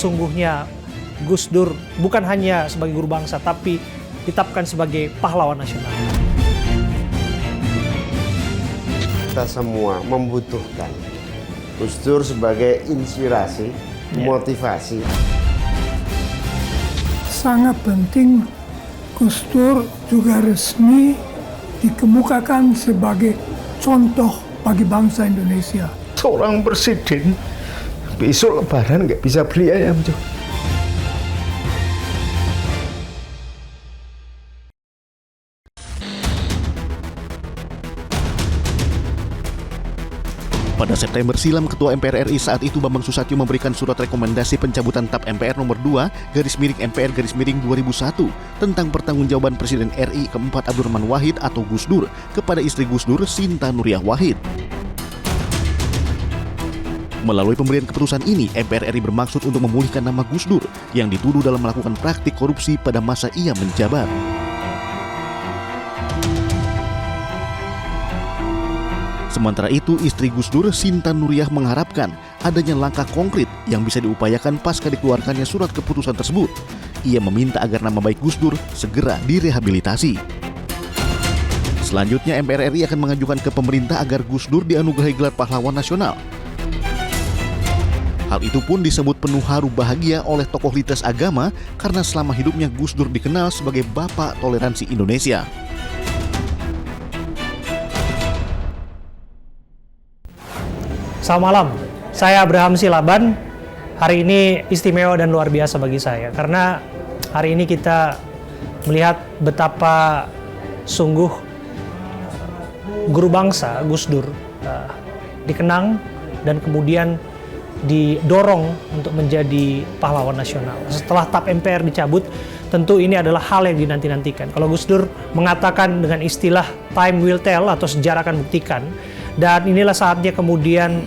sesungguhnya Gus Dur bukan hanya sebagai guru bangsa, tapi ditetapkan sebagai pahlawan nasional. Kita semua membutuhkan Gus Dur sebagai inspirasi, motivasi. Sangat penting Gus Dur juga resmi dikemukakan sebagai contoh bagi bangsa Indonesia. Seorang presiden besok lebaran nggak bisa beli ayam, Jo. Pada September silam, Ketua MPR RI saat itu Bambang Susatyo memberikan surat rekomendasi pencabutan TAP MPR nomor 2/MPR-2001 tentang pertanggungjawaban Presiden RI keempat Abdurrahman Wahid atau Gus Dur kepada istri Gus Dur, Sinta Nuriyah Wahid. Melalui pemberian keputusan ini, MPR RI bermaksud untuk memulihkan nama Gus Dur yang dituduh dalam melakukan praktik korupsi pada masa ia menjabat. Sementara itu, istri Gus Dur, Sinta Nuriyah, mengharapkan adanya langkah konkret yang bisa diupayakan pasca dikeluarkannya surat keputusan tersebut. Ia meminta agar nama baik Gus Dur segera direhabilitasi. Selanjutnya, MPR RI akan mengajukan ke pemerintah agar Gus Dur dianugerahi gelar pahlawan nasional. Hal itu pun disebut penuh haru bahagia oleh tokoh lintas agama karena selama hidupnya Gus Dur dikenal sebagai Bapak Toleransi Indonesia. Selamat malam, saya Abraham Silaban. Hari ini istimewa dan luar biasa bagi saya karena hari ini kita melihat betapa sungguh guru bangsa Gus Dur dikenang dan kemudian didorong untuk menjadi pahlawan nasional. Setelah TAP MPR dicabut, tentu ini adalah hal yang dinanti-nantikan. Kalau Gus Dur mengatakan dengan istilah time will tell atau sejarah akan buktikan, dan inilah saatnya kemudian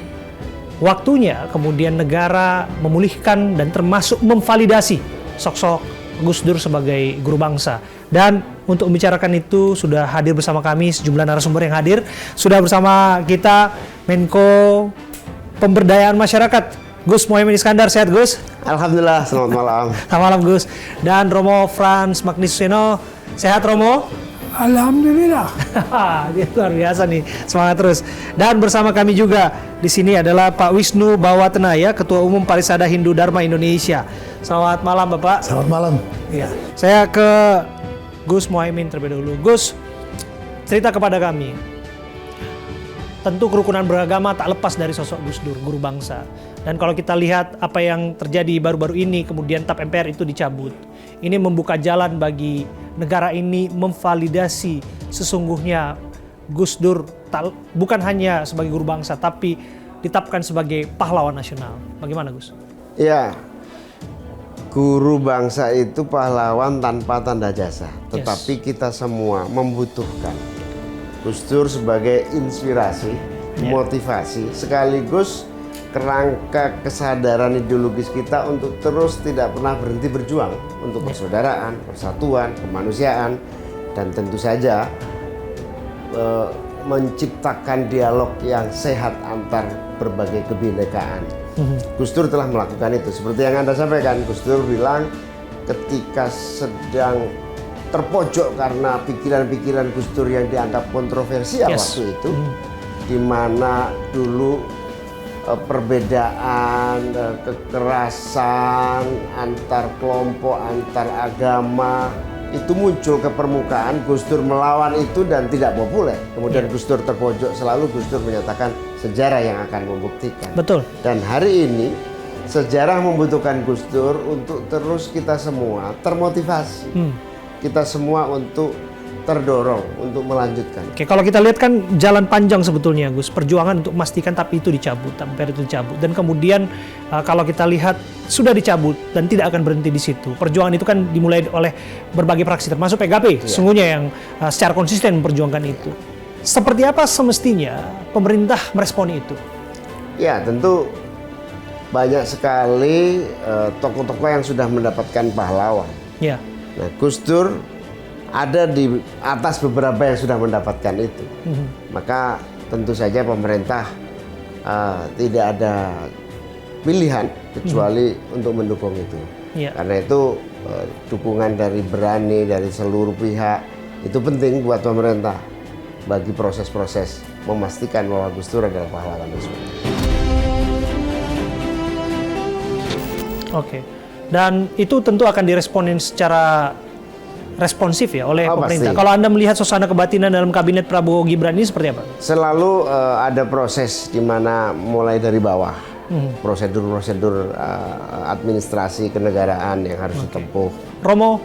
waktunya kemudian negara memulihkan dan termasuk memvalidasi sosok Gus Dur sebagai guru bangsa. Dan untuk membicarakan itu sudah hadir bersama kami sejumlah narasumber yang hadir. Sudah bersama kita Menko Pemberdayaan Masyarakat Gus Muhaimin Iskandar. Sehat, Gus? Alhamdulillah, selamat malam. Selamat malam, Gus. Dan Romo Frans Magniseno. Sehat, Romo? Alhamdulillah. Dia luar biasa nih, semangat terus. Dan bersama kami juga di sini adalah Pak Wisnu Bawatenaya, Ketua Umum Parisada Hindu Dharma Indonesia. Selamat malam, Bapak. Selamat malam. Iya. Saya ke Gus Muhaimin terlebih dahulu. Gus, cerita kepada kami. Tentu kerukunan beragama tak lepas dari sosok Gus Dur, guru bangsa. Dan kalau kita lihat apa yang terjadi baru-baru ini, kemudian TAP MPR itu dicabut. Ini membuka jalan bagi negara ini memvalidasi sesungguhnya Gus Dur bukan hanya sebagai guru bangsa, tapi ditetapkan sebagai pahlawan nasional. Bagaimana, Gus? Ya, guru bangsa itu pahlawan tanpa tanda jasa. Tetapi kita semua membutuhkan Gus Dur sebagai inspirasi, motivasi, sekaligus kerangka kesadaran ideologis kita untuk terus tidak pernah berhenti berjuang untuk persaudaraan, persatuan, kemanusiaan, dan tentu saja menciptakan dialog yang sehat antar berbagai kebinekaan. Gus Dur telah melakukan itu. Seperti yang Anda sampaikan, Gus Dur bilang ketika sedang terpojok karena pikiran-pikiran Gus Dur yang dianggap kontroversial waktu itu, di mana dulu perbedaan, kekerasan antar kelompok, antar agama itu muncul ke permukaan. Gus Dur melawan itu dan tidak populer. Kemudian Gus Dur terpojok, selalu Gus Dur menyatakan sejarah yang akan membuktikan. Betul. Dan hari ini sejarah membutuhkan Gus Dur untuk terus kita semua termotivasi. Kita semua untuk terdorong untuk melanjutkan. Oke, kalau kita lihat kan jalan panjang sebetulnya, Gus, perjuangan untuk memastikan tapi itu dicabut, MPR itu dicabut, dan kemudian kalau kita lihat sudah dicabut dan tidak akan berhenti di situ. Perjuangan itu kan dimulai oleh berbagai fraksi, termasuk PKB, sesungguhnya yang secara konsisten memperjuangkan itu. Seperti apa semestinya pemerintah meresponi itu? Ya, tentu banyak sekali tokoh-tokoh yang sudah mendapatkan pahlawan. Ya. Nah, Gus Dur ada di atas beberapa yang sudah mendapatkan itu. Maka tentu saja pemerintah tidak ada pilihan kecuali untuk mendukung itu. Iya. Karena itu dukungan dari berani dari seluruh pihak itu penting buat pemerintah bagi proses-proses memastikan bahwa Gus Dur adalah pahlawan tersebut. Oke. Dan itu tentu akan diresponin secara responsif ya oleh pemerintah. Pasti. Kalau Anda melihat suasana kebatinan dalam kabinet Prabowo Gibran ini seperti apa? Selalu ada proses di mana mulai dari bawah, prosedur-prosedur administrasi kenegaraan yang harus ditempuh. Romo,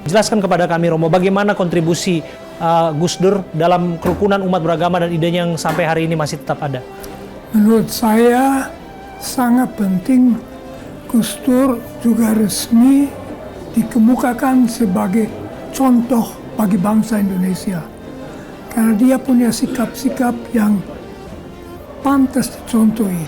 jelaskan kepada kami Romo, bagaimana kontribusi Gus Dur dalam kerukunan umat beragama dan idenya yang sampai hari ini masih tetap ada? Menurut saya sangat penting Gus Dur juga resmi dikemukakan sebagai contoh bagi bangsa Indonesia. Karena dia punya sikap-sikap yang pantas dicontohi.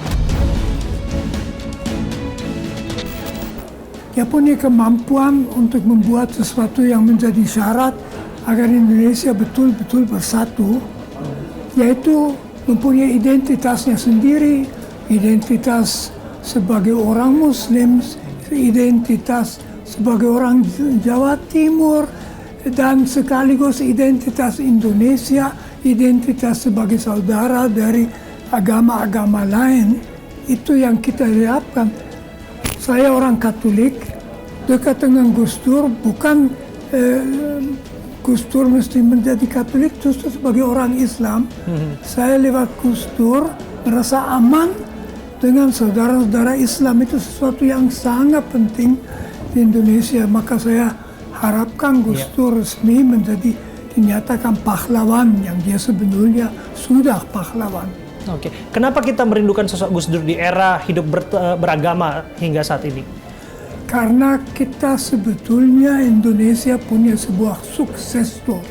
Dia punya kemampuan untuk membuat sesuatu yang menjadi syarat agar Indonesia betul-betul bersatu, yaitu mempunyai identitasnya sendiri, identitas sebagai orang Muslim, identitas sebagai orang Jawa Timur, dan sekaligus identitas Indonesia, identitas sebagai saudara dari agama-agama lain. Itu yang kita harapkan. Saya orang Katolik, dekat dengan Gus Dur, bukan Gus Dur mesti menjadi Katolik, justru sebagai orang Islam. Saya lewat Gus Dur merasa aman dengan saudara-saudara Islam. Itu sesuatu yang sangat penting di Indonesia. Maka saya harapkan Gus Dur resmi menjadi dinyatakan pahlawan yang dia sebetulnya sudah pahlawan. Oke, kenapa kita merindukan sosok Gus Dur di era hidup beragama hingga saat ini? Karena kita sebetulnya Indonesia punya sebuah sukses story.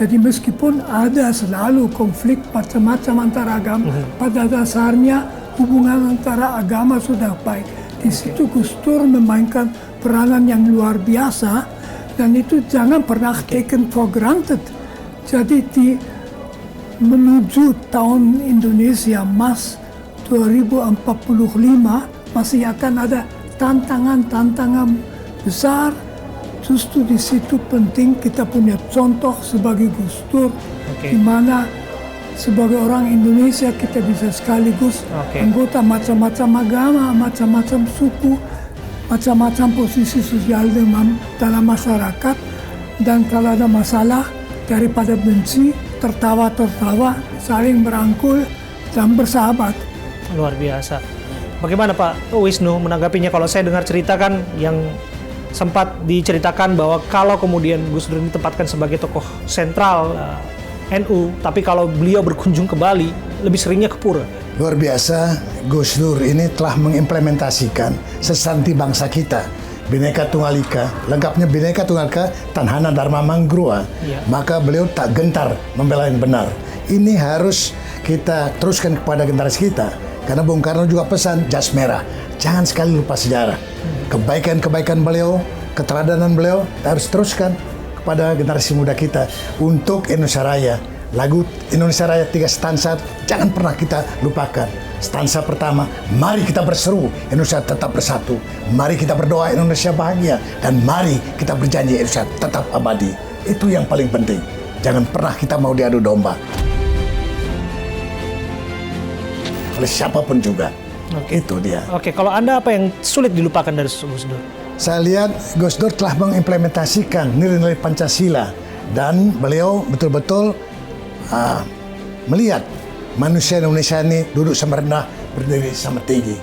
Jadi meskipun ada selalu konflik macam-macam antara agama, pada dasarnya hubungan antara agama sudah baik. Di situ Gus Dur memainkan peranan yang luar biasa dan itu jangan pernah taken for granted. Jadi di menuju tahun Indonesia Emas 2045 masih akan ada tantangan-tantangan besar. Justru di situ penting kita punya contoh sebagai Gus Dur, di mana sebagai orang Indonesia kita bisa sekaligus anggota macam-macam agama, macam-macam suku, macam-macam posisi sosial dalam masyarakat, dan kalau ada masalah daripada benci, tertawa-tertawa, saling merangkul dan bersahabat. Luar biasa. Bagaimana Pak Wisnu menanggapinya? Kalau saya dengar cerita kan yang sempat diceritakan bahwa kalau kemudian Gus Dur ditempatkan sebagai tokoh sentral NU, tapi kalau beliau berkunjung ke Bali, lebih seringnya ke Pura. Luar biasa, Gus Dur ini telah mengimplementasikan sesanti bangsa kita. Bhinneka Tunggal Ika, lengkapnya Bhinneka Tunggal Ika, Tanhana Dharma Mangrua. Maka beliau tak gentar membela yang benar. Ini harus kita teruskan kepada generasi kita. Karena Bung Karno juga pesan, jas merah, jangan sekali lupa sejarah. Kebaikan-kebaikan beliau, keteladanan beliau, kita harus teruskan kepada generasi muda kita untuk Indonesia Raya. Lagu Indonesia Raya 3 stansa, jangan pernah kita lupakan. Stansa pertama, mari kita berseru Indonesia tetap bersatu. Mari kita berdoa Indonesia bahagia. Dan mari kita berjanji Indonesia tetap abadi. Itu yang paling penting. Jangan pernah kita mau diadu domba oleh siapapun juga. Itu dia. Oke, kalau Anda apa yang sulit dilupakan dari Gus Dur? Saya lihat Gus Dur telah mengimplementasikan nilai-nilai Pancasila. Dan beliau betul-betul melihat manusia Indonesia ini duduk sama rendah, berdiri sama tinggi.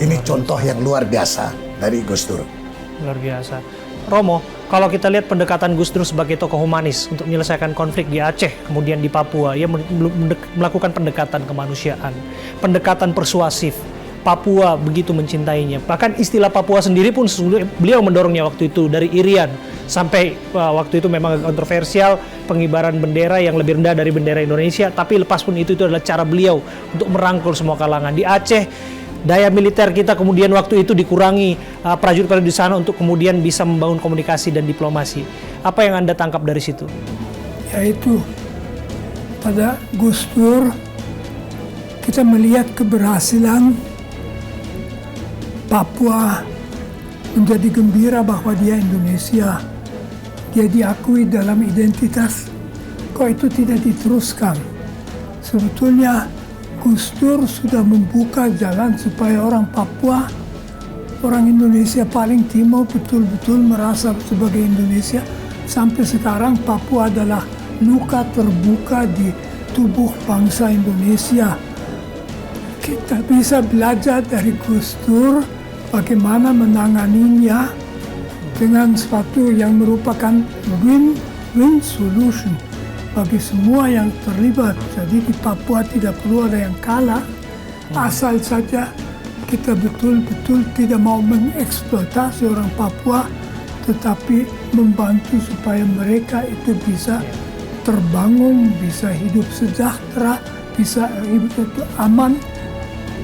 Ini contoh yang luar biasa dari Gus Dur. Luar biasa. Romo, kalau kita lihat pendekatan Gus Dur sebagai tokoh humanis untuk menyelesaikan konflik di Aceh, kemudian di Papua, ia melakukan pendekatan kemanusiaan, pendekatan persuasif. Papua begitu mencintainya. Bahkan istilah Papua sendiri pun beliau mendorongnya waktu itu dari Irian. Sampai waktu itu memang kontroversial pengibaran bendera yang lebih rendah dari bendera Indonesia. Tapi lepas pun itu adalah cara beliau untuk merangkul semua kalangan. Di Aceh, daya militer kita kemudian waktu itu dikurangi prajurit-prajurit di sana untuk kemudian bisa membangun komunikasi dan diplomasi. Apa yang Anda tangkap dari situ? Yaitu pada Gus Dur kita melihat keberhasilan Papua menjadi gembira bahwa dia Indonesia. Dia diakui dalam identitas. Kok itu tidak diteruskan? Sebetulnya Gus Dur sudah membuka jalan supaya orang Papua, orang Indonesia paling timur betul-betul merasa sebagai Indonesia. Sampai sekarang Papua adalah luka terbuka di tubuh bangsa Indonesia. Kita bisa belajar dari Gus Dur bagaimana menanganinya dengan suatu yang merupakan win-win solution bagi semua yang terlibat. Jadi di Papua tidak perlu ada yang kalah, asal saja kita betul-betul tidak mau mengeksploitasi orang Papua, tetapi membantu supaya mereka itu bisa terbangun, bisa hidup sejahtera, bisa hidup itu aman,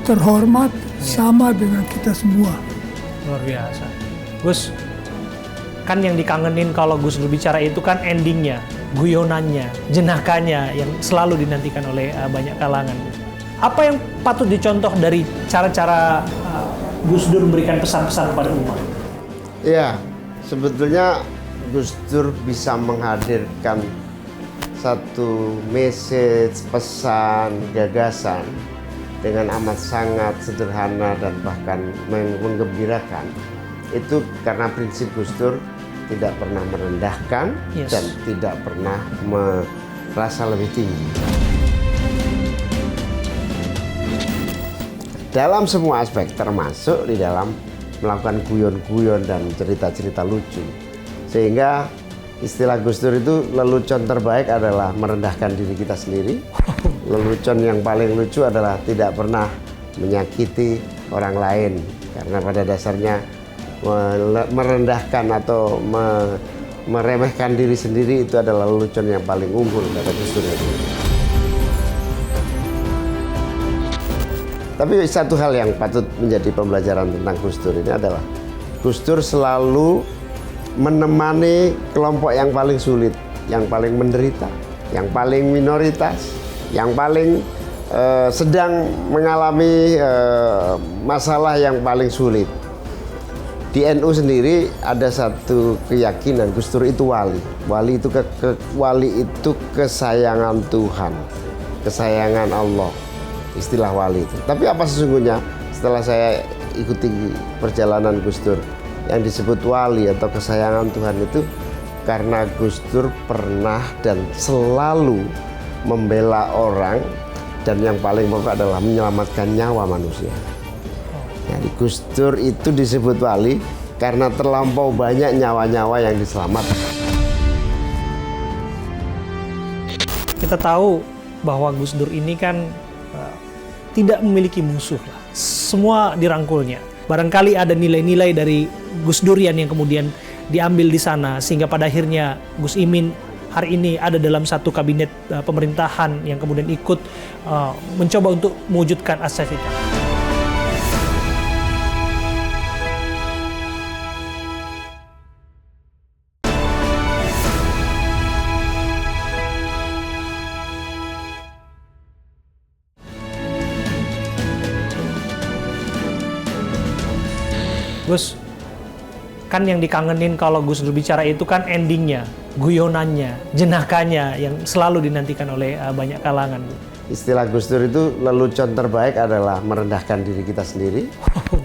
terhormat, sama dengan kita semua. Luar biasa. Gus, kan yang dikangenin kalau Gus Dur bicara itu kan endingnya, guyonannya, jenakanya yang selalu dinantikan oleh banyak kalangan. Apa yang patut dicontoh dari cara-cara Gus Dur memberikan pesan-pesan kepada umat? Ya, sebetulnya Gus Dur bisa menghadirkan satu message, pesan, gagasan dengan amat sangat sederhana dan bahkan menggembirakan. Itu karena prinsip Gus Dur tidak pernah merendahkan dan tidak pernah merasa lebih tinggi. Dalam semua aspek, termasuk di dalam melakukan guyon-guyon dan cerita-cerita lucu. Sehingga istilah Gus Dur itu lelucon terbaik adalah merendahkan diri kita sendiri. Lelucon yang paling lucu adalah tidak pernah menyakiti orang lain. Karena pada dasarnya merendahkan atau meremehkan diri sendiri itu adalah lelucon yang paling unggul kata Gus Dur. Tapi satu hal yang patut menjadi pembelajaran tentang Gus Dur ini adalah Gus Dur selalu menemani kelompok yang paling sulit, yang paling menderita, yang paling minoritas, yang paling sedang mengalami masalah yang paling sulit. Di NU sendiri ada satu keyakinan Gus Dur itu wali. Wali itu kesayangan Tuhan, kesayangan Allah. Istilah wali itu. Tapi apa sesungguhnya setelah saya ikuti perjalanan Gus Dur, yang disebut wali atau kesayangan Tuhan itu karena Gus Dur pernah dan selalu membela orang, dan yang paling pokok adalah menyelamatkan nyawa manusia. Jadi Gus Dur itu disebut wali karena terlampau banyak nyawa-nyawa yang diselamatkan. Kita tahu bahwa Gus Dur ini kan tidak memiliki musuh lah. Semua dirangkulnya. Barangkali ada nilai-nilai dari Gus Durian yang kemudian diambil di sana, sehingga pada akhirnya Gus Imin hari ini ada dalam satu kabinet pemerintahan yang kemudian ikut mencoba untuk mewujudkan asas itu. Gus, kan yang dikangenin kalau Gus Dur bicara itu kan endingnya, guyonannya, jenakanya yang selalu dinantikan oleh banyak kalangan. Istilah Gus Dur itu lelucon terbaik adalah merendahkan diri kita sendiri.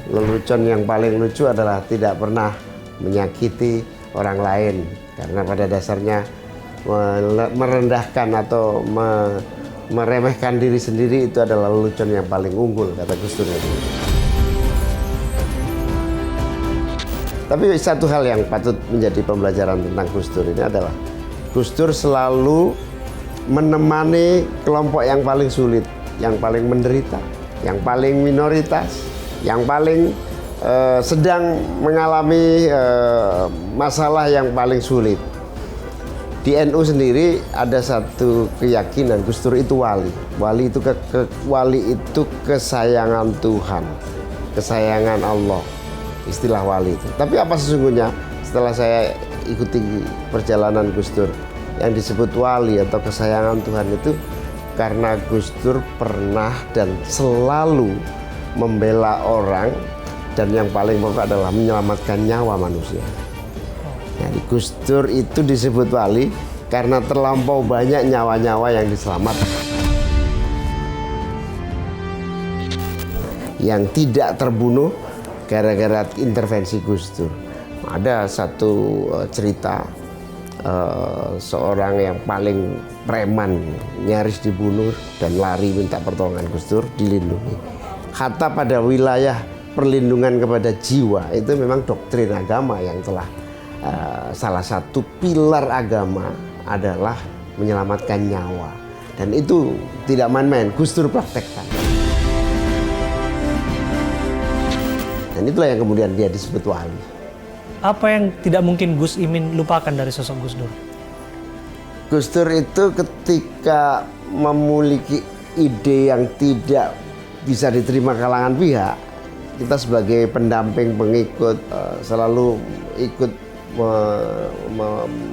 Lelucon yang paling lucu adalah tidak pernah menyakiti orang lain. Karena pada dasarnya merendahkan atau meremehkan diri sendiri itu adalah lelucon yang paling unggul kata Gus Dur. Tapi satu hal yang patut menjadi pembelajaran tentang Gus Dur ini adalah Gus Dur selalu menemani kelompok yang paling sulit, yang paling menderita, yang paling minoritas, yang paling sedang mengalami masalah yang paling sulit. Di NU sendiri ada satu keyakinan Gus Dur itu wali. Wali itu kesayangan Tuhan, kesayangan Allah. Istilah wali itu. Tapi apa sesungguhnya setelah saya ikuti perjalanan Gus Dur, yang disebut wali atau kesayangan Tuhan itu karena Gus Dur pernah dan selalu membela orang, dan yang paling pokok adalah menyelamatkan nyawa manusia. Jadi Gus Dur itu disebut wali karena terlampau banyak nyawa-nyawa yang diselamatkan. Yang tidak terbunuh gara-gara intervensi Gus Dur. Ada satu cerita seorang yang paling preman nyaris dibunuh dan lari minta pertolongan Gus Dur, dilindungi. Hatta pada wilayah perlindungan kepada jiwa itu memang doktrin agama yang telah salah satu pilar agama adalah menyelamatkan nyawa, dan itu tidak main-main. Gus Dur praktekkan, dan itulah yang kemudian dia disebut wali. Apa yang tidak mungkin Gus Imin lupakan dari sosok Gus Dur? Gus Dur itu ketika memiliki ide yang tidak bisa diterima kalangan pihak, kita sebagai pendamping pengikut selalu ikut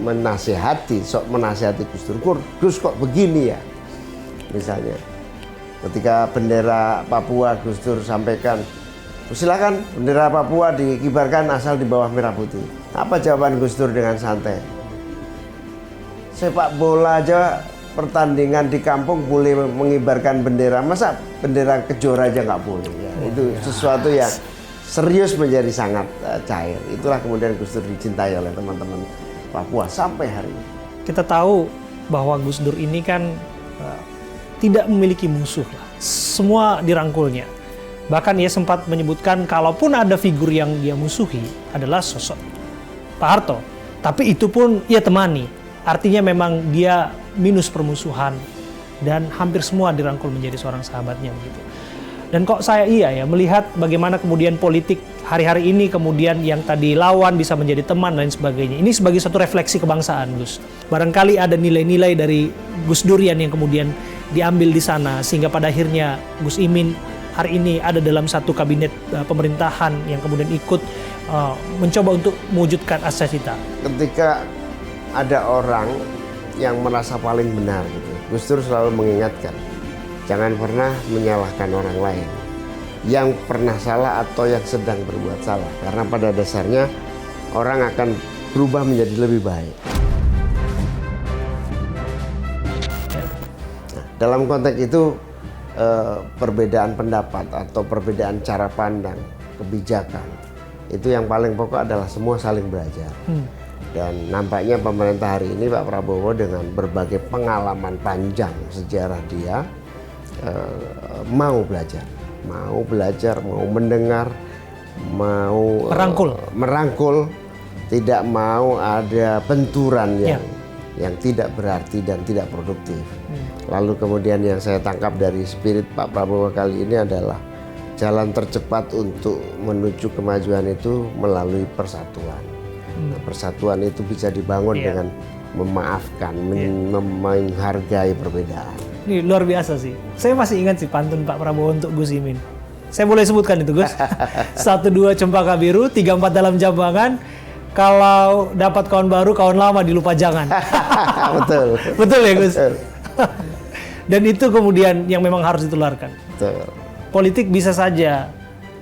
menasihati Gus Dur. Gus kok begini ya? Misalnya ketika bendera Papua Gus Dur sampaikan, silakan bendera Papua dikibarkan asal di bawah merah putih. Apa jawaban Gus Dur dengan santai? Sepak bola aja pertandingan di kampung boleh mengibarkan bendera, masa bendera Kejora aja nggak boleh? Ya, itu sesuatu yang serius menjadi sangat cair. Itulah kemudian Gus Dur dicintai oleh teman-teman Papua sampai hari ini. Kita tahu bahwa Gus Dur ini kan tidak memiliki musuh lah. Semua dirangkulnya. Bahkan ia sempat menyebutkan kalaupun ada figur yang dia musuhi adalah sosok Pak Harto. Tapi itu pun ia temani. Artinya memang dia minus permusuhan dan hampir semua dirangkul menjadi seorang sahabatnya begitu. Dan kok saya ya melihat bagaimana kemudian politik hari-hari ini kemudian yang tadi lawan bisa menjadi teman dan sebagainya. Ini sebagai satu refleksi kebangsaan, Gus. Barangkali ada nilai-nilai dari Gus Durian yang kemudian diambil di sana sehingga pada akhirnya Gus Imin hari ini ada dalam satu kabinet pemerintahan yang kemudian ikut mencoba untuk mewujudkan asas-cita. Ketika ada orang yang merasa paling benar gitu, Gus Dur selalu mengingatkan, jangan pernah menyalahkan orang lain yang pernah salah atau yang sedang berbuat salah, karena pada dasarnya orang akan berubah menjadi lebih baik. Nah, dalam konteks itu perbedaan pendapat atau perbedaan cara pandang, kebijakan, itu yang paling pokok adalah semua saling belajar. Dan nampaknya pemerintah hari ini Pak Prabowo dengan berbagai pengalaman panjang sejarah dia mau belajar, mau mendengar, mau merangkul, tidak mau ada benturan yang tidak berarti dan tidak produktif. Lalu kemudian yang saya tangkap dari spirit Pak Prabowo kali ini adalah jalan tercepat untuk menuju kemajuan itu melalui persatuan. Nah, persatuan itu bisa dibangun dengan memaafkan, menghargai perbedaan. Ini luar biasa sih. Saya masih ingat sih pantun Pak Prabowo untuk Gus Imin. Saya boleh sebutkan itu, Gus. 1-2 cempaka biru, 3-4 dalam jambangan. Kalau dapat kawan baru, kawan lama dilupa jangan. Betul. Betul ya, Gus? Betul. Dan itu kemudian yang memang harus ditularkan. Betul. Politik bisa saja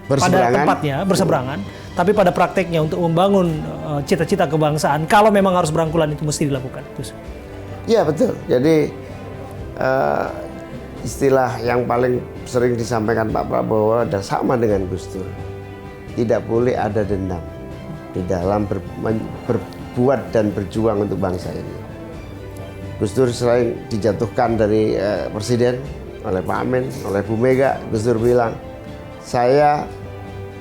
pada tempatnya berseberangan, tapi pada prakteknya untuk membangun cita-cita kebangsaan, kalau memang harus berangkulan itu mesti dilakukan. Iya betul. Jadi istilah yang paling sering disampaikan Pak Prabowo adalah sama dengan Gus Dur. Tidak boleh ada dendam di dalam berbuat dan berjuang untuk bangsa ini. Gus Dur selain dijatuhkan dari presiden oleh Pak Amin, oleh Bu Mega, Gus Dur bilang, saya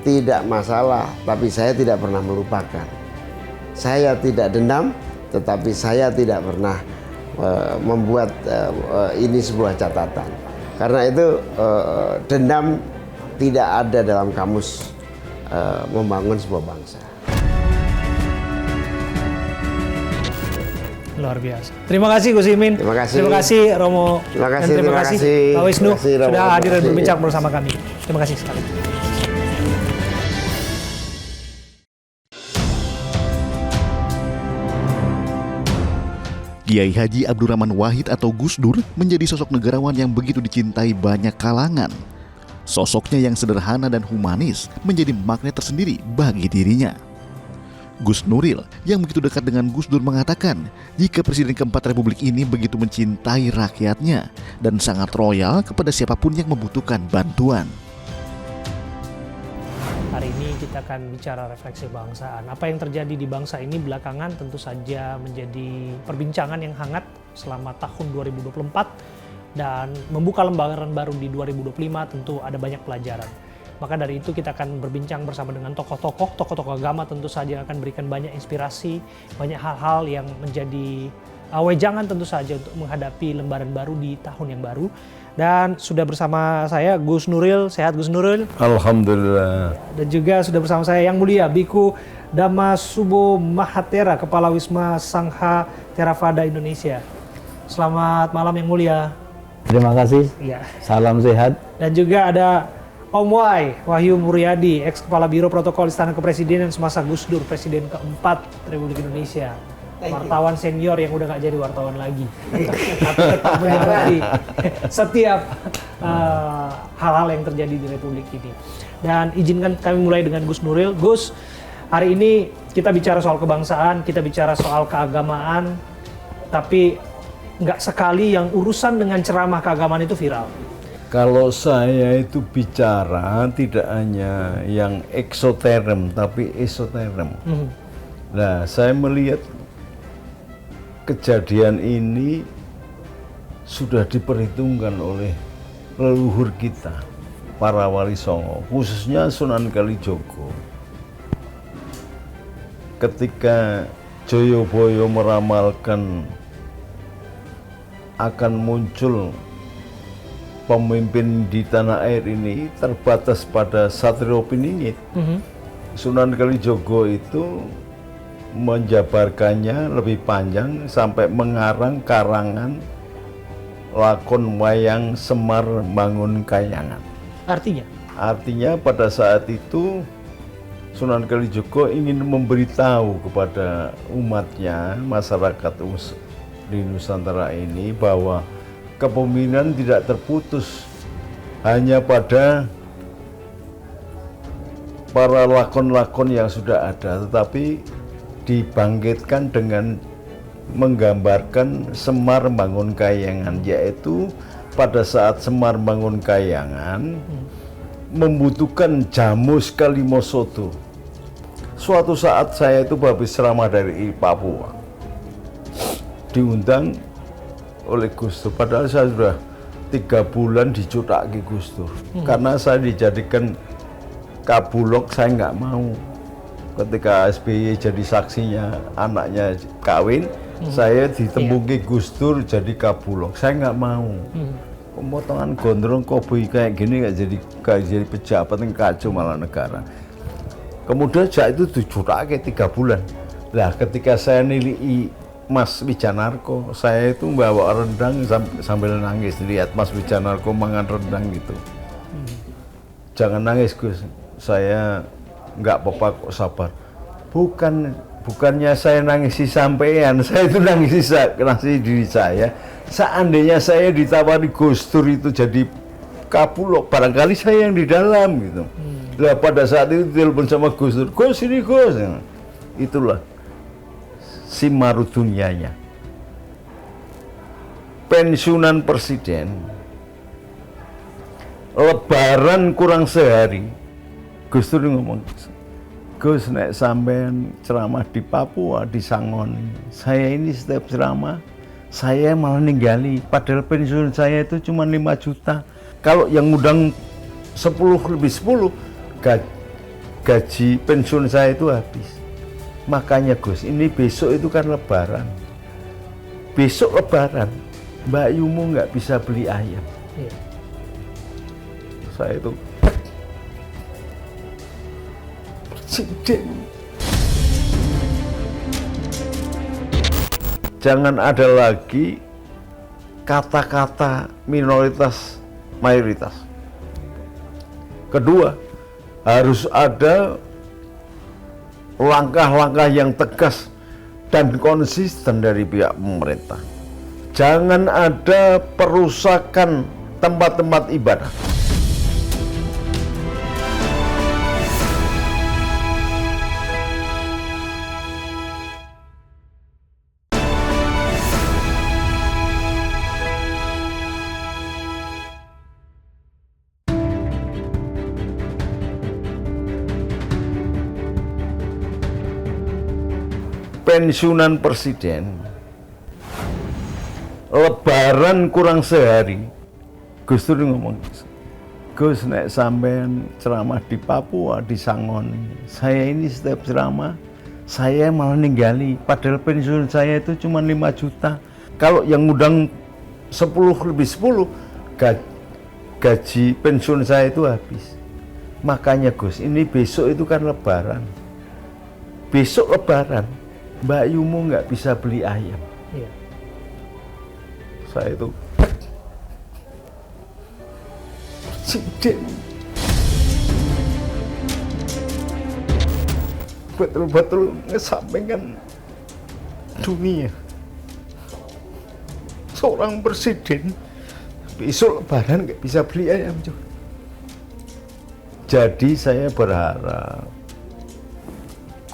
tidak masalah, tapi saya tidak pernah melupakan. Saya tidak dendam, tetapi saya tidak pernah membuat ini sebuah catatan. Karena itu dendam tidak ada dalam kamus membangun sebuah bangsa. Luar biasa. Terima kasih Gus Imin. Terima kasih. Terima kasih Romo. Terima kasih. Dan terima kasih Pak Wisnu sudah hadir dan berbincang Romo. bersama kami. Terima kasih sekali. Kiai Haji Abdurrahman Wahid atau Gus Dur menjadi sosok negarawan yang begitu dicintai banyak kalangan. Sosoknya yang sederhana dan humanis menjadi magnet tersendiri bagi dirinya. Gus Nuril yang begitu dekat dengan Gus Dur mengatakan jika Presiden keempat Republik ini begitu mencintai rakyatnya dan sangat royal kepada siapapun yang membutuhkan bantuan. Hari ini kita akan bicara refleksi kebangsaan. Apa yang terjadi di bangsa ini belakangan tentu saja menjadi perbincangan yang hangat selama tahun 2024 dan membuka lembaran baru di 2025 tentu ada banyak pelajaran. Maka dari itu kita akan berbincang bersama dengan tokoh-tokoh agama tentu saja yang akan berikan banyak inspirasi, banyak hal-hal yang menjadi wejangan tentu saja untuk menghadapi lembaran baru di tahun yang baru. Dan sudah bersama saya Gus Nuril, sehat Gus Nuril? Alhamdulillah. Dan juga sudah bersama saya Yang Mulia Biku Damasubo Mahatera, Kepala Wisma Sangha Theravada Indonesia. Selamat malam Yang Mulia. Terima kasih. Ya. Salam sehat. Dan juga ada Om Wai Wahyu Muryadi, ex Kepala Biro Protokol Istana Kepresidenan semasa Gus Dur, Presiden keempat Republik Indonesia. Wartawan senior yang udah gak jadi wartawan lagi. Tetap menyoroti setiap hal-hal yang terjadi di Republik ini. Dan izinkan kami mulai dengan Gus Nuril. Gus, hari ini kita bicara soal kebangsaan, kita bicara soal keagamaan, tapi nggak sekali yang urusan dengan ceramah keagamaan itu viral. Kalau saya itu bicara tidak hanya yang eksoterem, tapi esoterem. Nah, saya melihat kejadian ini sudah diperhitungkan oleh leluhur kita, para wali songo, khususnya Sunan Kalijogo. Ketika Joyoboyo meramalkan akan muncul pemimpin di tanah air ini terbatas pada Satrio Piningit, Sunan Kalijogo itu menjabarkannya lebih panjang sampai mengarang karangan lakon wayang Semar Bangun Kayangan. Artinya pada saat itu Sunan Kalijogo ingin memberitahu kepada umatnya, masyarakat di Nusantara ini bahwa kepemimpinan tidak terputus hanya pada para lakon-lakon yang sudah ada, tetapi dibangkitkan dengan menggambarkan Semar Bangun Kayangan, yaitu pada saat Semar Bangun Kayangan membutuhkan jamus kalimosodo. Suatu saat saya itu habis ceramah dari Papua, diundang oleh Gus Dur, padahal saya sudah 3 bulan dicutaki Gus Dur, karena saya dijadikan kabulok, saya nggak mau. Ketika SBY jadi saksinya anaknya kawin, saya ditembungi Gus Dur jadi kabulok, saya nggak mau. Pemotongan gondrong koboi kayak gini nggak jadi pejabat yang kacau malah negara. Kemudian saya itu dicutaki 3 bulan. Lah ketika saya nilai Mas Wijanarko, saya itu bawa rendang sambil nangis lihat Mas Wijanarko makan rendang gitu. Jangan nangis Gus, saya nggak apa-apa kok, sabar. Bukannya saya nangisi sampean, saya itu nangisi diri saya. Seandainya saya ditawari Gus Dur itu jadi kabulok, barangkali saya yang di dalam gitu. Lah pada saat itu telepon sama Gus Dur, Gus ini Gus, itulah simaru dunianya. Pensiunan presiden, lebaran kurang sehari, Gus Dur ngomong, Gus nek sampean ceramah di Papua, di Sangoni, saya ini setiap ceramah, saya malah ninggali, padahal pensiun saya itu cuma 5 juta. Kalau yang ngundang 10 lebih 10, gaji pensiun saya itu habis. Makanya Gus, ini besok itu kan lebaran. Besok lebaran, Mbak Yumu nggak bisa beli ayam. Saya itu presiden. Jangan ada lagi kata-kata minoritas mayoritas. Kedua, harus ada langkah-langkah yang tegas dan konsisten dari pihak pemerintah. Jangan ada perusakan tempat-tempat ibadah. pensiunan presiden, Lebaran kurang sehari, Gus Dur ngomong, Gus, nek sampean ceramah di Papua, di Sangon, saya ini setiap ceramah, saya malah ninggali, padahal pensiun saya itu cuma 5 juta. Kalau yang ngundang 10 lebih 10, gaji pensiun saya itu habis. Makanya Gus, ini besok itu kan Lebaran. Besok Lebaran, Mbak Yumu nggak bisa beli ayam. Iya. Saya itu presiden betul-betul ngesampingkan dunia. Seorang presiden besok Lebaran nggak bisa beli ayam juga. Jadi saya berharap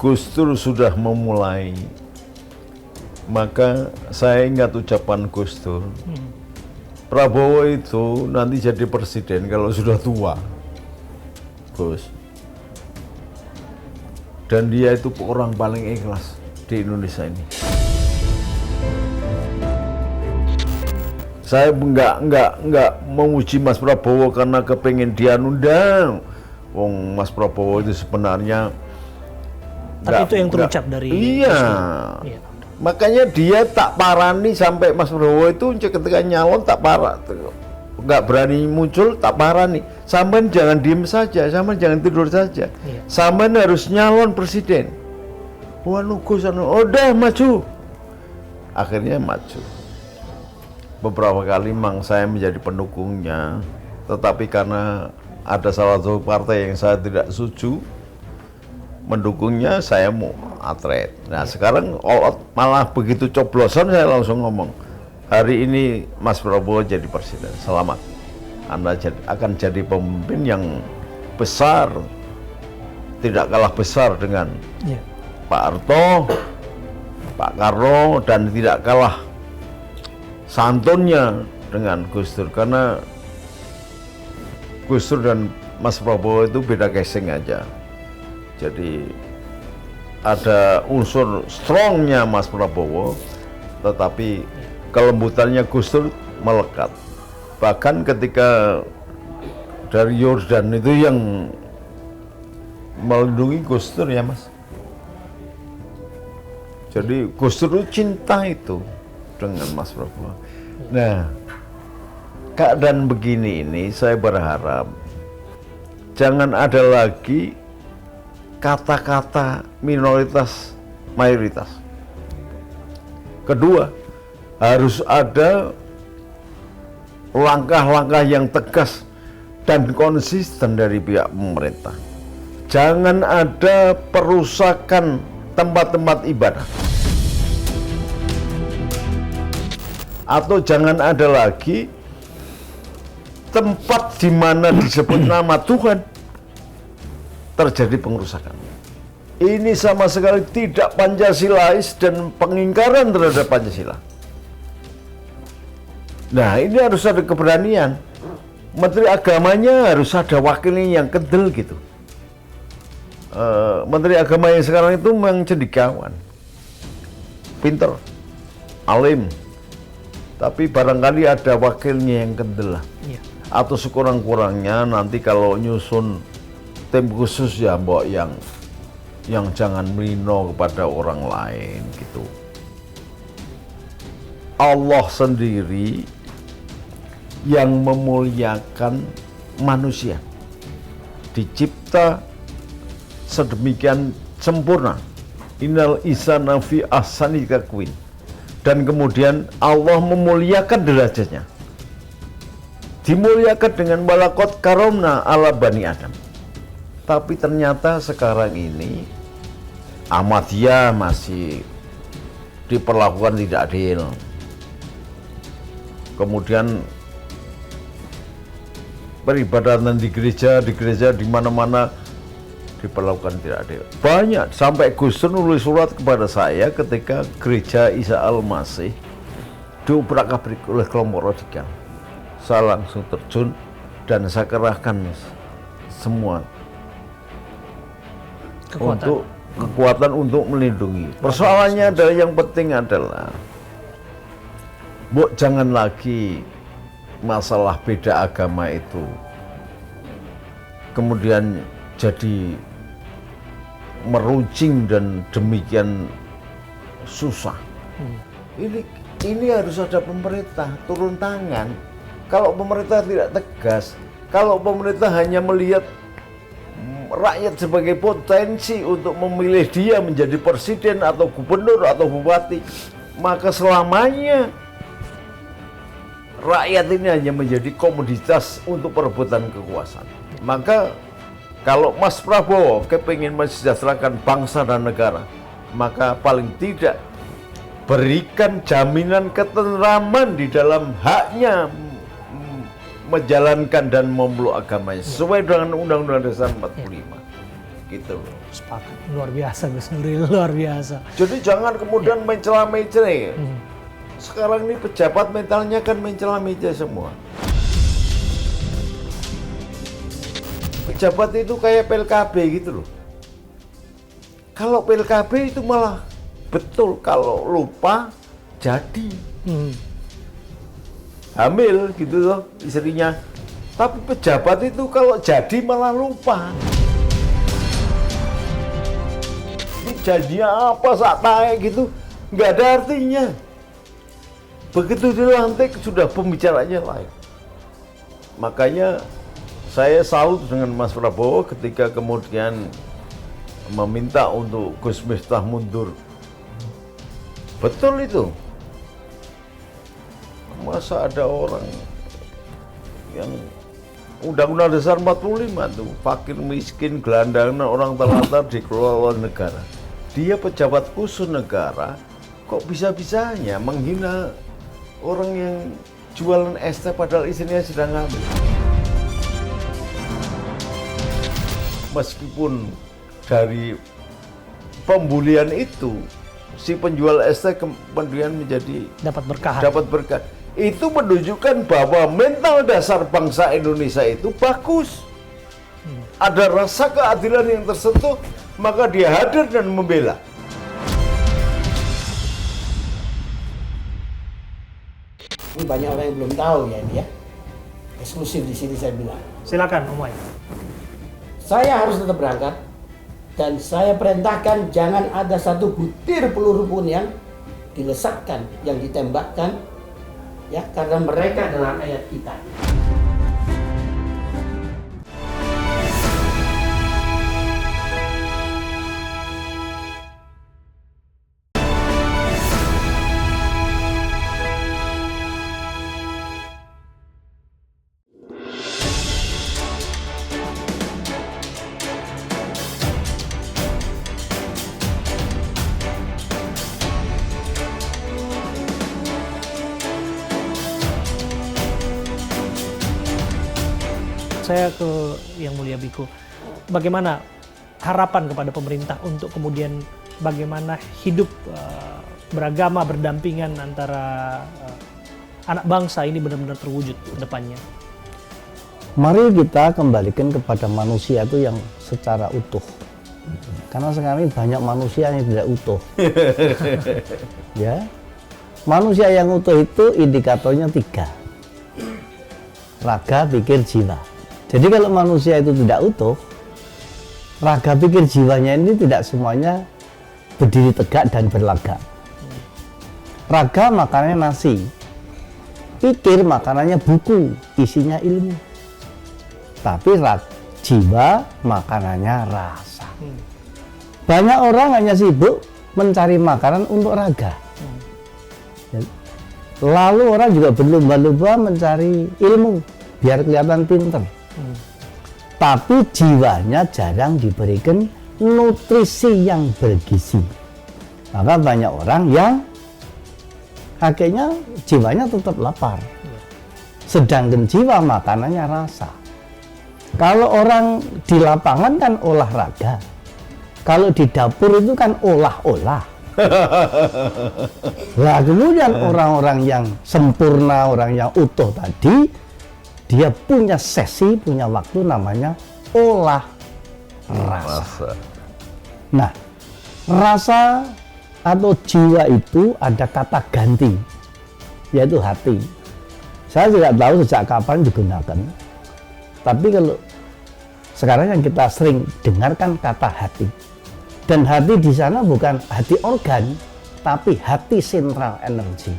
Gus Dur sudah memulai, maka saya ingat ucapan Gus Dur. Prabowo itu nanti jadi presiden kalau sudah tua, Gus. Dan dia itu orang paling ikhlas di Indonesia ini. Saya enggak memuji Mas Prabowo karena kepengen dia nundang. Wong Mas Prabowo itu sebenarnya Tapi itu yang terucap dari Iya. Iya. Makanya dia tak parani sampai Mas Prabowo itu ketika nyalon tak parah, nggak berani muncul, tak parani. Sampean jangan diem saja, sampean jangan tidur saja. Iya. Sampean harus nyalon presiden. Wah nunggu sana, udah maju. Akhirnya maju. Beberapa kali memang saya menjadi pendukungnya, tetapi karena ada salah satu partai yang saya tidak setuju mendukungnya, saya mau atret. Nah sekarang malah begitu coblosan saya langsung ngomong, hari ini Mas Prabowo jadi presiden, selamat. Anda akan jadi pemimpin yang besar, tidak kalah besar dengan Pak Harto, Pak Karno, dan tidak kalah santunnya dengan Gus Dur, karena Gus Dur dan Mas Prabowo itu beda casing aja. Jadi ada unsur strongnya Mas Prabowo, tetapi kelembutannya Gus Dur melekat. Bahkan ketika dari Yordan itu yang melindungi Gus Dur ya Mas. Jadi Gus Dur cinta itu dengan Mas Prabowo. Nah, keadaan begini ini saya berharap jangan ada lagi kata-kata minoritas mayoritas. Kedua, harus ada langkah-langkah yang tegas dan konsisten dari pihak pemerintah. Jangan ada perusakan tempat-tempat ibadah. Atau jangan ada lagi tempat di mana disebut nama Tuhan terjadi pengerusakan. Ini sama sekali tidak Pancasilais dan pengingkaran terhadap Pancasila. Nah, ini harus ada keberanian. Menteri agamanya harus ada wakilnya yang kendel gitu. Menteri agama yang sekarang itu memang cendekiawan, pinter, alim, tapi barangkali ada wakilnya yang kendel lah. Atau sekurang-kurangnya nanti kalau nyusun tim khusus ya mbok yang jangan melino kepada orang lain gitu. Allah sendiri yang memuliakan manusia, dicipta sedemikian sempurna. Innal insana fi ahsani taqwim. Dan kemudian Allah memuliakan derajatnya, dimuliakan dengan walaqad karomna ala bani Adam. Tapi ternyata sekarang ini Ahmadiyah masih diperlakukan tidak adil. Kemudian peribadatan di gereja di mana-mana diperlakukan tidak adil. Banyak, sampai Gus Dur nulis surat kepada saya ketika gereja Isa Al-Masih diubrak-abrik oleh kelompok radikal. Saya langsung terjun dan saya kerahkan semua kekuatan kekuatan untuk melindungi. Persoalannya adalah yang penting adalah jangan lagi masalah beda agama itu kemudian jadi meruncing dan demikian susah. Ini harus ada pemerintah turun tangan. Kalau pemerintah tidak tegas, kalau pemerintah hanya melihat rakyat sebagai potensi untuk memilih dia menjadi presiden atau gubernur atau bupati, maka selamanya rakyat ini hanya menjadi komoditas untuk perebutan kekuasaan. Maka kalau Mas Prabowo kepingin mensejahterakan bangsa dan negara, maka paling tidak berikan jaminan ketentraman di dalam haknya menjalankan dan memeluk agamanya sesuai dengan Undang-Undang Dasar 45. Gitu loh. Sepakat. Luar biasa Gus Nuril, luar biasa. Jadi jangan kemudian mencela-mencela. Sekarang ini pejabat mentalnya kan mencela-mencela semua. Pejabat itu kayak PLKB gitu loh. Kalau PLKB itu malah betul, kalau lupa jadi. Hamil gitu loh istrinya. Tapi pejabat itu kalau jadi malah lupa. Ini jadinya apa saat naik gitu, nggak ada artinya. Begitu dilantik sudah pembicaranya lain. Makanya saya salut dengan Mas Prabowo ketika kemudian meminta untuk Gus Miftah mundur. Betul itu. Masa ada orang yang Undang-Undang Dasar 45 tuh fakir miskin gelandangan orang terlantar dikelola oleh negara. Dia pejabat khusus negara kok bisa-bisanya menghina orang yang jualan es teh padahal istrinya sedang hamil. Meskipun dari pembulian itu si penjual es teh kemudian menjadi Dapat berkah. Itu menunjukkan bahwa mental dasar bangsa Indonesia itu bagus. Ada rasa keadilan yang tersentuh, maka dia hadir dan membela. Ini banyak orang yang belum tahu ya ini ya. Eksklusif di sini saya bilang. Silakan Om Wai. Saya harus tetap berangkat dan saya perintahkan jangan ada satu butir peluru pun yang dilesatkan, yang ditembakkan, ya, karena mereka adalah rakyat kita. Saya ke Yang Mulia Biku. Bagaimana harapan kepada pemerintah untuk kemudian bagaimana hidup beragama berdampingan antara anak bangsa ini benar-benar terwujud ke depannya? Mari kita kembalikan kepada manusia itu yang secara utuh. Karena sekarang ini banyak manusia yang tidak utuh. Ya, manusia yang utuh itu indikatornya 3. Raga, pikir, jiwa. Jadi kalau manusia itu tidak utuh, raga, pikir, jiwanya ini tidak semuanya berdiri tegak dan berlagak. Raga makanannya nasi, pikir makanannya buku, isinya ilmu. Tapi jiwa makanannya rasa. Banyak orang hanya sibuk mencari makanan untuk raga. Lalu orang juga berlomba-lomba mencari ilmu biar kelihatan pinter. Tapi jiwanya jarang diberikan nutrisi yang bergizi. Maka banyak orang yang akhirnya jiwanya tetap lapar. Sedangkan jiwa makanannya rasa. Kalau orang di lapangan kan olahraga. Kalau di dapur itu kan olah-olah. Nah kemudian orang-orang yang sempurna, orang yang utuh tadi, dia punya sesi, punya waktu namanya olah rasa. Nah, Rasa atau jiwa itu ada kata ganti, yaitu hati. Saya tidak tahu sejak kapan digunakan, tapi kalau sekarang yang kita sering dengarkan kata hati. Dan hati di sana bukan hati organ, tapi hati sentral energi.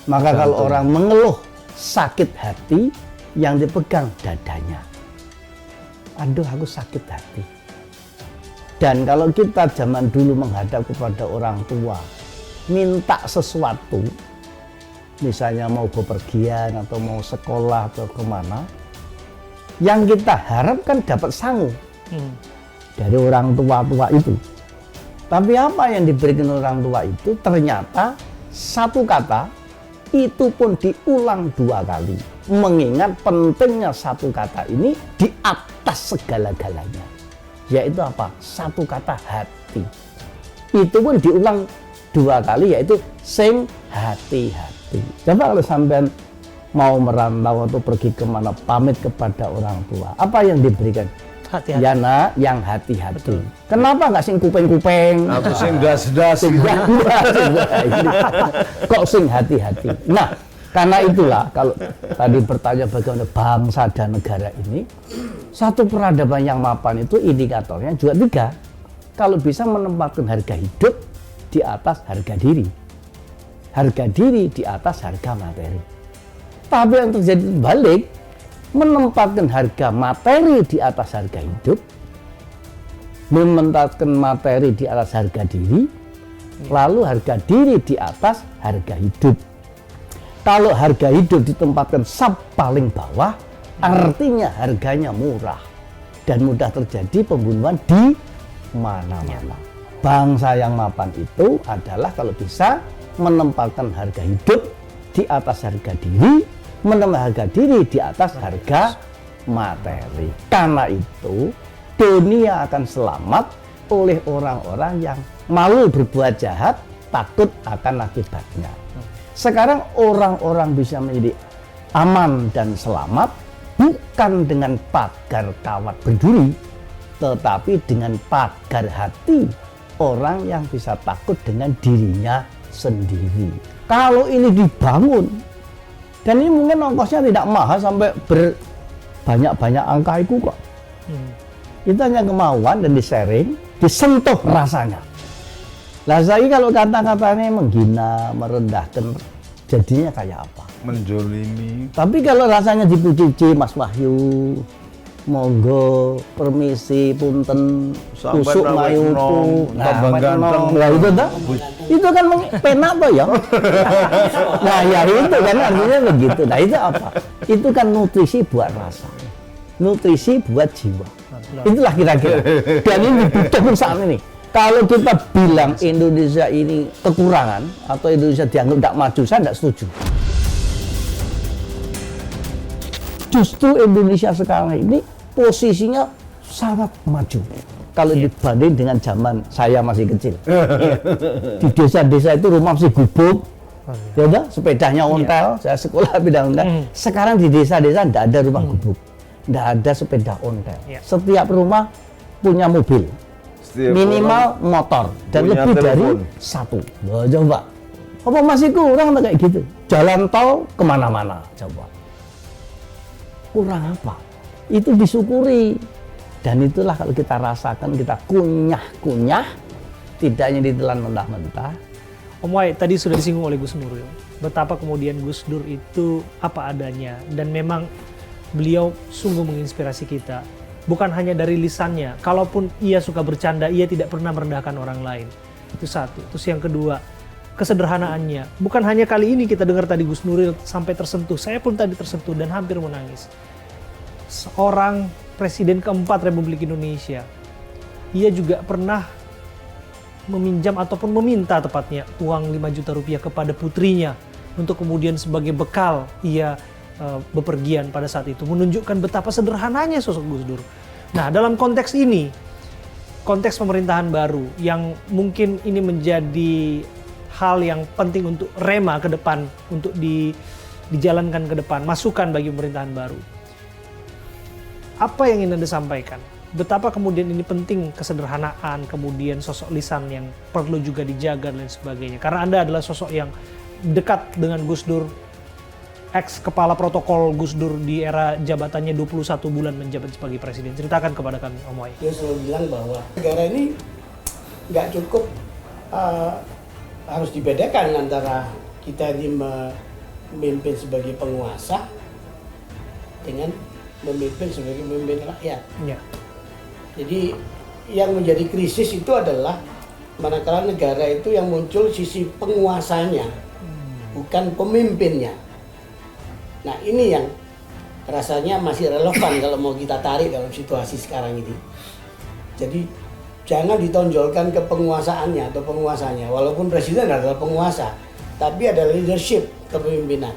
Maka kalau orang mengeluh sakit hati, yang dipegang dadanya. Aduh, aku sakit hati. Dan kalau kita zaman dulu menghadap kepada orang tua, minta sesuatu, misalnya mau bepergian atau mau sekolah atau kemana, yang kita harapkan dapat sangu dari orang tua itu. Tapi apa yang diberikan orang tua itu ternyata satu kata itu pun diulang 2 kali. Mengingat pentingnya satu kata ini di atas segala-galanya. Yaitu apa? Satu kata hati. Itu pun diulang 2 kali, yaitu sing hati-hati. Coba kalau sampean mau merantau atau pergi kemana, pamit kepada orang tua, apa yang diberikan? Hati-hati. Ya nak, yang hati-hati. Kenapa nggak sing kupeng-kupeng? Atau sing das-das. Kok sing hati-hati? Nah, karena itulah kalau tadi bertanya bagaimana bangsa dan negara ini, satu peradaban yang mapan itu indikatornya juga 3. Kalau bisa menempatkan harga hidup di atas harga diri. Harga diri di atas harga materi. Tapi yang terjadi balik, menempatkan harga materi di atas harga hidup, menempatkan materi di atas harga diri, lalu harga diri di atas harga hidup. Kalau harga hidup ditempatkan paling bawah, artinya harganya murah dan mudah terjadi pembunuhan di mana-mana. Bangsa yang mapan itu adalah kalau bisa menempatkan harga hidup di atas harga diri, menambah harga diri di atas harga materi. Karena itu dunia akan selamat oleh orang-orang yang malu berbuat jahat, takut akan akibatnya. Sekarang orang-orang bisa menjadi aman dan selamat bukan dengan pagar kawat berduri, tetapi dengan pagar hati orang yang bisa takut dengan dirinya sendiri. Kalau ini dibangun, dan ini mungkin ongkosnya tidak mahal sampai berbanyak-banyak angka itu kok. Itu hanya kemauan dan di-sharing, disentuh rasanya. Lah saya kalau kata-katanya menghina, merendahkan, jadinya kayak apa? Menjolimi. Tapi kalau rasanya dipuji, Mas Wahyu, monggo, permisi, punten, tusuk mayuku, tambah ganteng. Nah itu dah, itu kan penak toh ya. Nah ya itu kan artinya begitu. Nah itu apa? Itu kan nutrisi buat rasa, nutrisi buat jiwa. Itulah kira-kira. Dan ini dibutuhkan saat ini. Kalau kita bilang Indonesia ini kekurangan atau Indonesia dianggap tidak maju, saya tidak setuju. Justru Indonesia sekarang ini posisinya sangat maju. Kalau dibanding dengan zaman saya masih kecil. Di desa-desa itu rumah masih gubuk, ya udah, sepedanya ontel, saya sekolah bidang ontel. Sekarang di desa-desa tidak ada rumah gubuk, tidak ada sepeda ontel. Setiap rumah punya mobil. Minimal motor dan lebih dari 1. Wah, coba. Apa masih kurang kayak gitu? Jalan tol kemana-mana, coba. Kurang apa? Itu disyukuri. Dan itulah kalau kita rasakan, kita kunyah-kunyah, tidak hanya ditelan mentah-mentah. Om Wai, tadi sudah disinggung oleh Gus Nuril, betapa kemudian Gus Dur itu apa adanya, dan memang beliau sungguh menginspirasi kita. Bukan hanya dari lisannya, kalaupun ia suka bercanda, ia tidak pernah merendahkan orang lain. Itu satu. Terus yang kedua, kesederhanaannya. Bukan hanya kali ini kita dengar tadi Gus Nuril sampai tersentuh, saya pun tadi tersentuh dan hampir menangis. Seorang Presiden keempat Republik Indonesia, ia juga pernah meminjam ataupun meminta tepatnya uang 5 juta rupiah kepada putrinya untuk kemudian sebagai bekal ia bepergian pada saat itu, menunjukkan betapa sederhananya sosok Gus Dur. Nah, dalam konteks ini, konteks pemerintahan baru yang mungkin ini menjadi hal yang penting untuk rema ke depan, untuk dijalankan ke depan, masukan bagi pemerintahan baru. Apa yang ingin Anda sampaikan betapa kemudian ini penting kesederhanaan, kemudian sosok lisan yang perlu juga dijaga dan lain sebagainya. Karena Anda adalah sosok yang dekat dengan Gus Dur, ex kepala protokol Gus Dur di era jabatannya 21 bulan menjabat sebagai presiden. Ceritakan kepada kami, Om Wai. Dia selalu bilang bahwa negara ini nggak cukup harus dibedakan antara kita ini memimpin sebagai penguasa dengan memimpin sebagai pemimpin rakyat. Ya. Jadi yang menjadi krisis itu adalah manakala negara itu yang muncul sisi penguasanya, bukan pemimpinnya. Nah ini yang rasanya masih relevan kalau mau kita tarik dalam situasi sekarang ini. Jadi jangan ditonjolkan ke penguasaannya atau penguasanya, walaupun presiden adalah penguasa, tapi ada leadership kepemimpinan.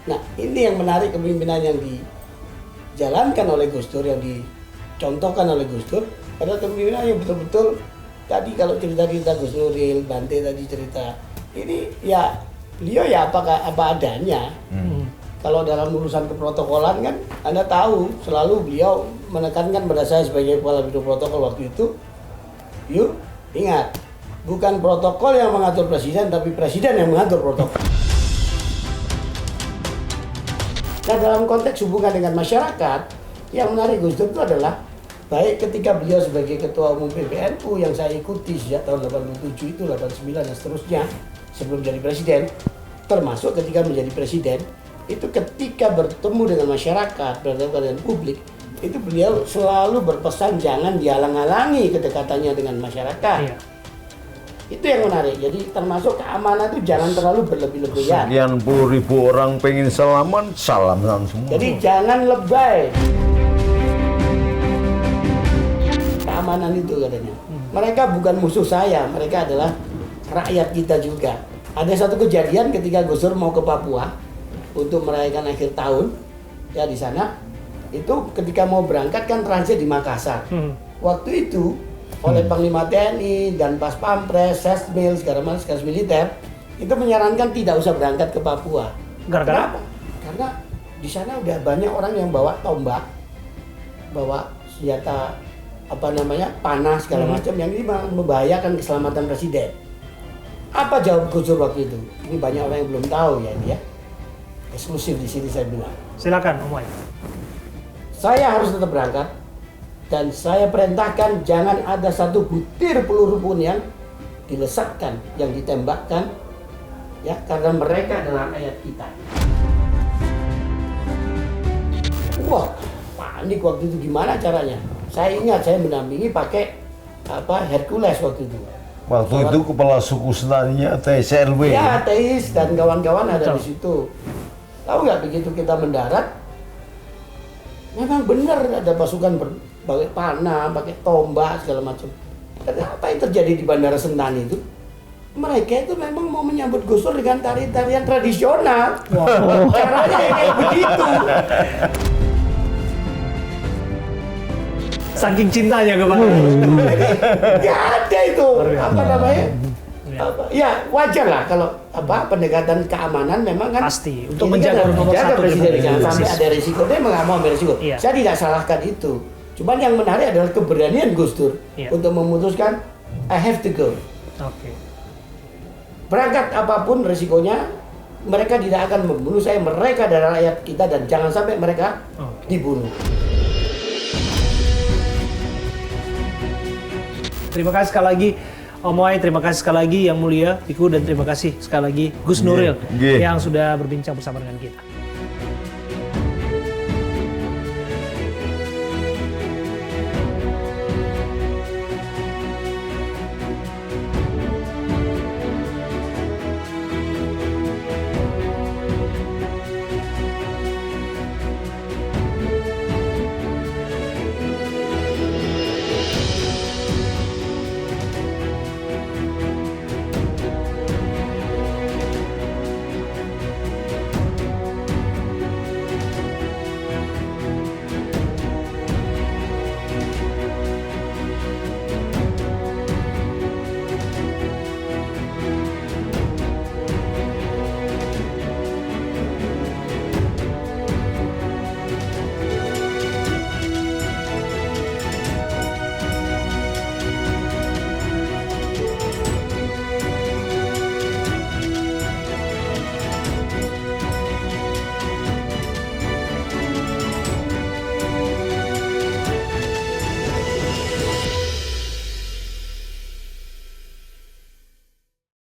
Nah ini yang menarik, kepemimpinan yang dijalankan oleh Gus Dur, yang dicontohkan oleh Gus Dur adalah kepemimpinan yang betul-betul tadi kalau cerita-cerita Gus Nuril, Bante tadi cerita, ini ya beliau ya apa adanya. Kalau dalam urusan keprotokolan kan Anda tahu selalu beliau menekankan pada saya sebagai kepala bidang protokol waktu itu, yuk ingat, bukan protokol yang mengatur presiden, tapi presiden yang mengatur protokol. Nah dalam konteks hubungan dengan masyarakat, yang menarik Gus Dur itu adalah baik ketika beliau sebagai ketua umum PBNU yang saya ikuti sejak tahun 87 itu, 89 dan seterusnya sebelum jadi presiden, termasuk ketika menjadi presiden, itu ketika bertemu dengan masyarakat, bertemu dengan publik, itu beliau selalu berpesan jangan dihalang-halangi kedekatannya dengan masyarakat. Iya. Itu yang menarik. Jadi termasuk keamanan itu jangan terlalu berlebih-lebihan. Sekian puluh ribu orang pengen salaman, salaman semua. Jadi jangan lebay. Keamanan itu katanya. Mereka bukan musuh saya, mereka adalah rakyat kita juga. Ada satu kejadian ketika Gus Dur mau ke Papua untuk merayakan akhir tahun, ya di sana, itu ketika mau berangkat kan transit di Makassar. Waktu itu oleh Panglima TNI dan Pas Pampres, Sesmil, segala macam sekretaris militer itu menyarankan tidak usah berangkat ke Papua. Kenapa? Karena di sana udah banyak orang yang bawa tombak, bawa senjata panah segala macam yang ini membahayakan keselamatan presiden. Apa jawab Gus Dur waktu itu? Ini banyak orang yang belum tahu ya ini ya. Eksklusif di sini saya bilang. Silakan, Om Wai. Saya harus tetap berangkat dan saya perintahkan jangan ada satu butir peluru pun yang dilesatkan, yang ditembakkan, ya karena mereka adalah rakyat kita. Wah, panik waktu itu, gimana caranya? Saya ingat saya mendampingi pakai Hercules waktu itu. Waktu itu kepala suku Senaninya TSLW. Ya, Teis dan kawan-kawan ada di situ. Tahu nggak begitu kita mendarat, memang benar ada pasukan pakai panah, pakai tombak segala macam. Apa yang terjadi di Bandara Sentani itu? Mereka itu memang mau menyambut Gus Dur dengan tarian tradisional. Wow. Caranya kayak begitu. Saking cintanya kepada Gak ada itu. Apa namanya? Ya wajar lah kalau pendekatan keamanan memang kan pasti untuk menjaga nomor satu presiden jangan sampai ada risiko. Dia nggak mau ambil risiko. Iya. Saya tidak salahkan itu. Cuman yang menarik adalah keberanian Gus Dur untuk memutuskan I have to go. Oke. Berangkat apapun risikonya, mereka tidak akan membunuh saya. Mereka adalah rakyat kita dan jangan sampai mereka dibunuh. Terima kasih sekali lagi Om Wai, terima kasih sekali lagi Yang Mulia Biku, dan terima kasih sekali lagi Gus Nuril yang sudah berbincang bersama dengan kita.